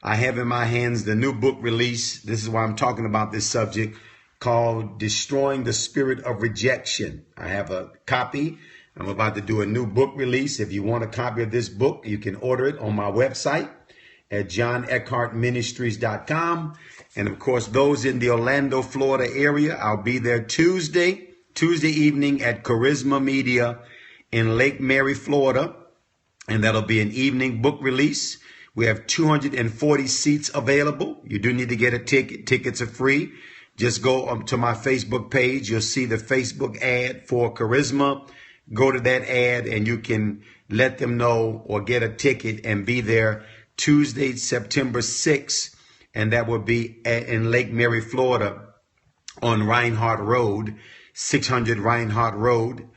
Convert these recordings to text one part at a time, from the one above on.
I have in my hands the new book release. This is why I'm talking about this subject, called Destroying the Spirit of Rejection. I have a copy. I'm about to do a new book release. If you want a copy of this book, you can order it on my website at johneckhartministries.com. And of course, those in the Orlando, Florida area, I'll be there Tuesday evening at Charisma Media in Lake Mary, Florida. And that'll be an evening book release. We have 240 seats available. You do need to get a ticket. Tickets are free. Just go to my Facebook page. You'll see the Facebook ad for Charisma. Go to that ad and you can let them know or get a ticket and be there Tuesday, September 6th. And that will be in Lake Mary, Florida on Reinhardt Road, 600 Reinhardt Road.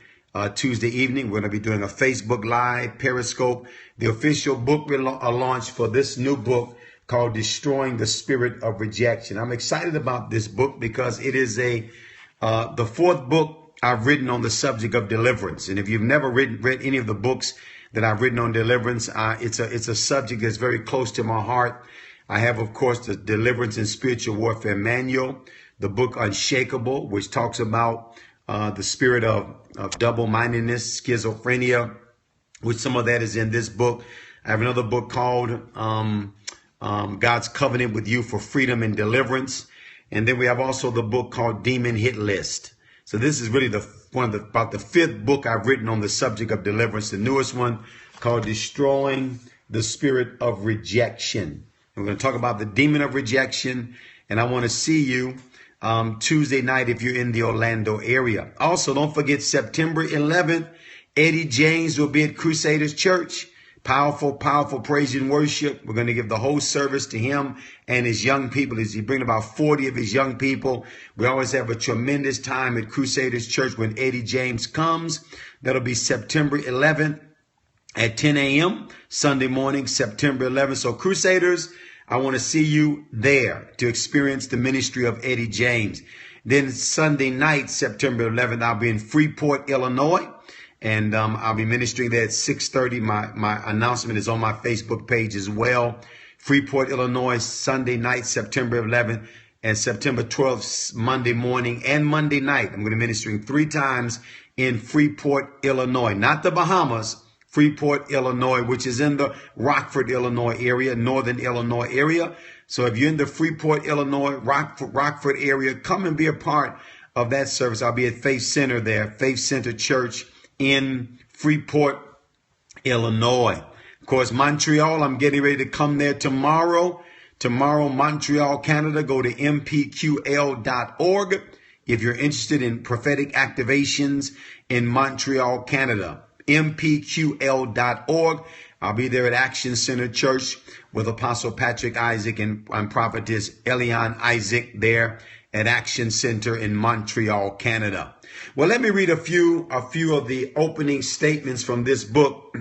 Tuesday evening, we're going to be doing a Facebook Live, Periscope, the official book launch for this new book called Destroying the Spirit of Rejection. I'm excited about this book because it is the fourth book I've written on the subject of deliverance. And if you've never read any of the books that I've written on deliverance, it's a subject that's very close to my heart. I have, of course, the Deliverance and Spiritual Warfare Manual, the book Unshakable, which talks about the spirit of double-mindedness, schizophrenia, which some of that is in this book. I have another book called God's Covenant with You for Freedom and Deliverance. And then we have also the book called Demon Hit List. So this is really about the fifth book I've written on the subject of deliverance. The newest one called Destroying the Spirit of Rejection. And we're going to talk about the demon of rejection. And I want to see you Tuesday night if you're in the Orlando area. Also, don't forget September 11th, Eddie James will be at Crusaders Church. Powerful praise and worship. We're going to give the whole service to him and his young people. As he brings about 40 of his young people. We always have a tremendous time at Crusaders Church when Eddie James comes. That'll be September 11th at 10 a.m. Sunday morning, September 11th. So Crusaders, I want to see you there to experience the ministry of Eddie James. Then Sunday night, September 11th, I'll be in Freeport, Illinois. And I'll be ministering there at 6:30. My announcement is on my Facebook page as well. Freeport, Illinois, Sunday night, September 11th, and September 12th, Monday morning and Monday night. I'm going to be ministering 3 times in Freeport, Illinois, not the Bahamas, Freeport, Illinois, which is in the Rockford, Illinois area, northern Illinois area. So if you're in the Freeport, Illinois, Rockford area, come and be a part of that service. I'll be at Faith Center there, Faith Center Church in Freeport, Illinois. Of course, Montreal, I'm getting ready to come there tomorrow. Tomorrow, Montreal, Canada. Go to mpql.org if you're interested in prophetic activations in Montreal, Canada. mpql.org. I'll be there at Action Center Church with Apostle Patrick Isaac and Prophetess Eliane Isaac there at Action Center in Montreal, Canada. Well, let me read a few of the opening statements from this book,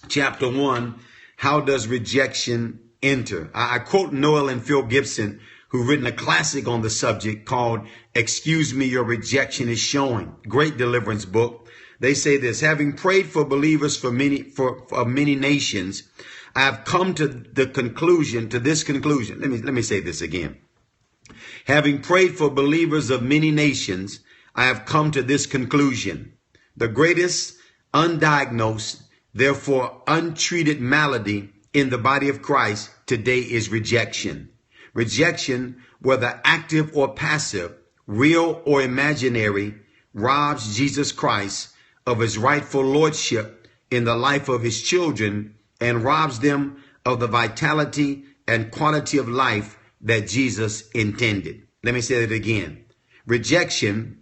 chapter 1, How Does Rejection Enter? I quote Noel and Phil Gibson, who've written a classic on the subject called Excuse Me, Your Rejection is Showing. Great deliverance book. They say this: having prayed for believers for many nations, I have come to this conclusion. Let me say this again. Having prayed for believers of many nations, I have come to this conclusion. The greatest undiagnosed, therefore untreated malady in the body of Christ today is rejection. Rejection, whether active or passive, real or imaginary, robs Jesus Christ of his rightful lordship in the life of his children and robs them of the vitality and quality of life that Jesus intended. Let me say that again. Rejection,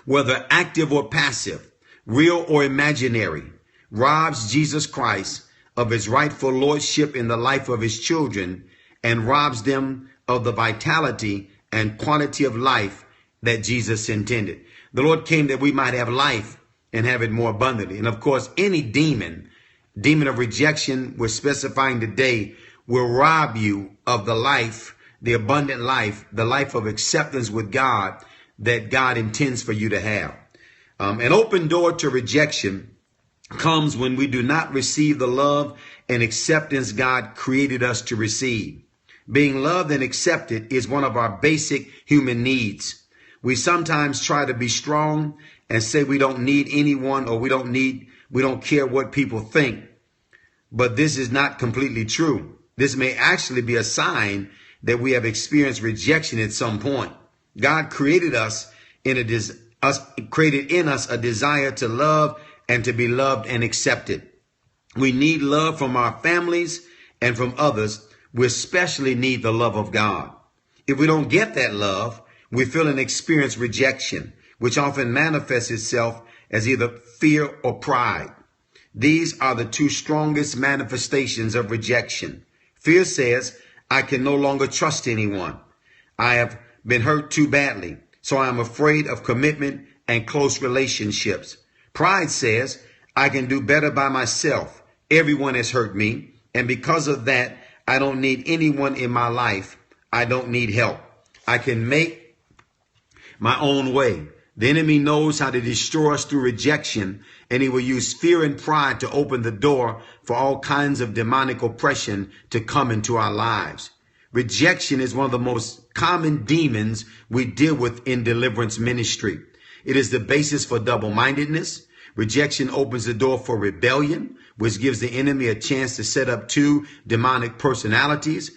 whether active or passive, real or imaginary, robs Jesus Christ of his rightful lordship in the life of his children and robs them of the vitality and quality of life that Jesus intended. The Lord came that we might have life and have it more abundantly. And of course, any demon of rejection, we're specifying today, will rob you of the life, the abundant life, the life of acceptance with God that God intends for you to have. An open door to rejection comes when we do not receive the love and acceptance God created us to receive. Being loved and accepted is one of our basic human needs. We sometimes try to be strong and say we don't need anyone, or we don't care what people think. But this is not completely true. This may actually be a sign that we have experienced rejection at some point. God created created in us a desire to love and to be loved and accepted. We need love from our families and from others. We especially need the love of God. If we don't get that love, we feel and experience rejection, which often manifests itself as either fear or pride. These are the two strongest manifestations of rejection. Fear says, I can no longer trust anyone. I have been hurt too badly, so I am afraid of commitment and close relationships. Pride says, I can do better by myself. Everyone has hurt me, and because of that, I don't need anyone in my life. I don't need help. I can make my own way. The enemy knows how to destroy us through rejection, and he will use fear and pride to open the door for all kinds of demonic oppression to come into our lives. Rejection is one of the most common demons we deal with in deliverance ministry. It is the basis for double-mindedness. Rejection opens the door for rebellion, which gives the enemy a chance to set up two demonic personalities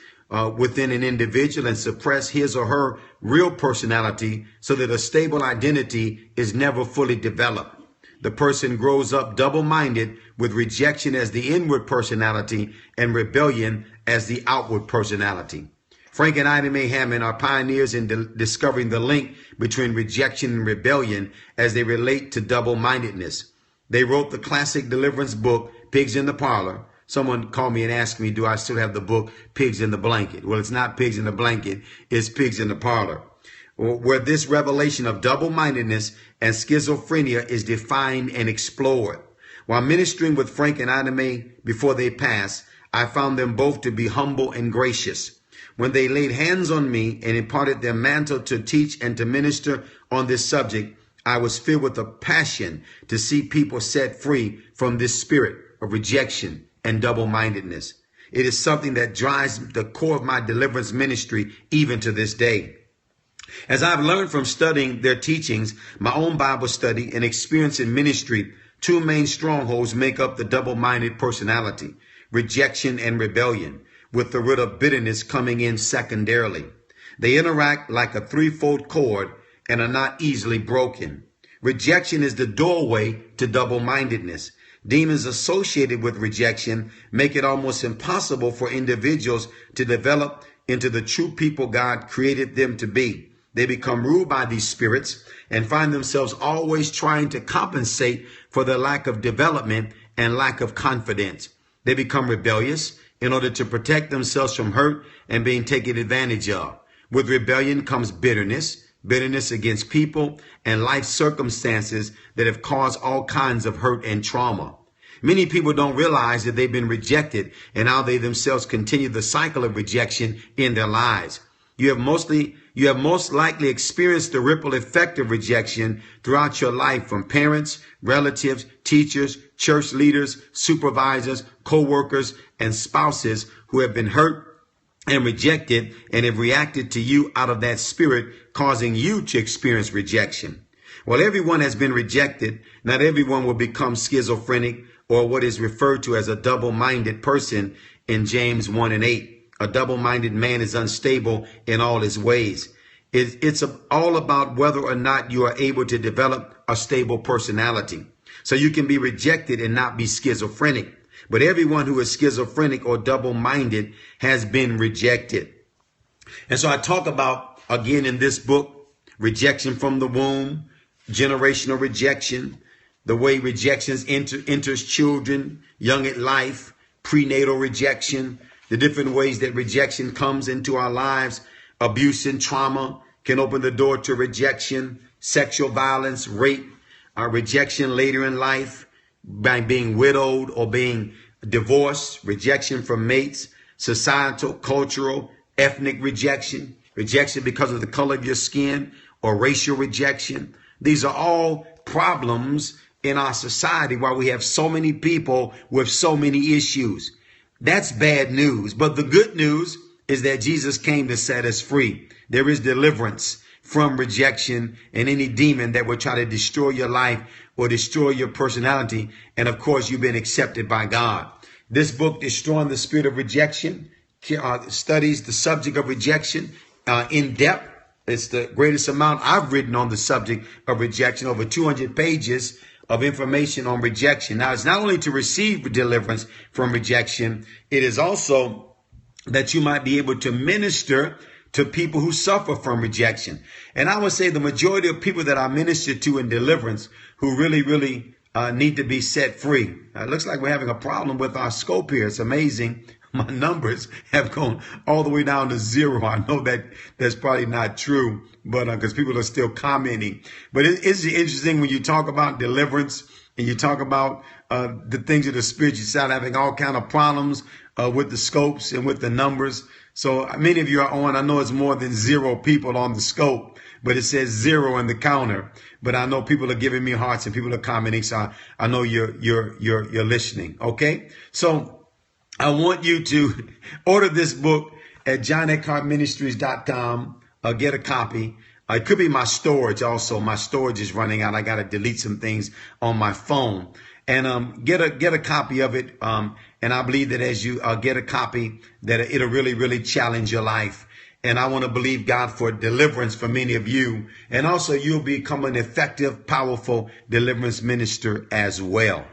within an individual and suppress his or her real personality so that a stable identity is never fully developed. The person grows up double-minded with rejection as the inward personality and rebellion as the outward personality. Frank and Ida Mae Hammond are pioneers in discovering the link between rejection and rebellion as they relate to double-mindedness. They wrote the classic deliverance book, Pigs in the Parlor. Someone called me and asked me, do I still have the book, Pigs in the Blanket? Well, it's not Pigs in the Blanket, it's Pigs in the Parlor, where this revelation of double-mindedness and schizophrenia is defined and explored. While ministering with Frank and Ida Mae before they passed, I found them both to be humble and gracious. When they laid hands on me and imparted their mantle to teach and to minister on this subject, I was filled with a passion to see people set free from this spirit of rejection and double-mindedness. It is something that drives the core of my deliverance ministry even to this day. As I've learned from studying their teachings, my own Bible study, and experience in ministry, two main strongholds make up the double-minded personality: rejection and rebellion, with the root of bitterness coming in secondarily. They interact like a threefold cord and are not easily broken. Rejection is the doorway to double-mindedness. Demons associated with rejection make it almost impossible for individuals to develop into the true people God created them to be. They become ruled by these spirits and find themselves always trying to compensate for their lack of development and lack of confidence. They become rebellious in order to protect themselves from hurt and being taken advantage of. With rebellion comes bitterness against people and life circumstances that have caused all kinds of hurt and trauma. Many people don't realize that they've been rejected and how they themselves continue the cycle of rejection in their lives. You have most likely experienced the ripple effect of rejection throughout your life from parents, relatives, teachers, church leaders, supervisors, co-workers, and spouses who have been hurt and rejected and have reacted to you out of that spirit, causing you to experience rejection. While everyone has been rejected, not everyone will become schizophrenic or what is referred to as a double-minded person in James 1:8. A double-minded man is unstable in all his ways. It's all about whether or not you are able to develop a stable personality. So you can be rejected and not be schizophrenic. But everyone who is schizophrenic or double-minded has been rejected. And so I talk about, again, in this book, rejection from the womb, generational rejection, the way rejections enters children, young at life, prenatal rejection, the different ways that rejection comes into our lives. Abuse and trauma can open the door to rejection, sexual violence, rape, rejection later in life, by being widowed or being divorced, rejection from mates, societal, cultural, ethnic rejection, rejection because of the color of your skin, or racial rejection. These are all problems in our society while we have so many people with so many issues. That's bad news. But the good news is that Jesus came to set us free. There is deliverance from rejection and any demon that would try to destroy your life or destroy your personality. And of course, you've been accepted by God. This book, Destroying the Spirit of Rejection, studies the subject of rejection in depth. It's the greatest amount I've written on the subject of rejection, over 200 pages of information on rejection. Now, it's not only to receive deliverance from rejection, it is also that you might be able to minister to people who suffer from rejection. And I would say the majority of people that I minister to in deliverance who really need to be set free. It looks like we're having a problem with our scope here. It's amazing. My numbers have gone all the way down to 0. I know that that's probably not true, but because people are still commenting. But it's interesting when you talk about deliverance and you talk about the things of the spirit, you start having all kind of problems with the scopes and with the numbers. So many of you are on, I know it's more than 0 people on the scope, but it says 0 in the counter. But I know people are giving me hearts and people are commenting. So I know you're listening. Okay. So I want you to order this book at JohnEckhartMinistries.com. Get a copy. It could be my storage also. My storage is running out. I got to delete some things on my phone. And get a copy of it. And I believe that as you get a copy, that it'll really challenge your life. And I want to believe God for deliverance for many of you. And also you'll become an effective, powerful deliverance minister as well.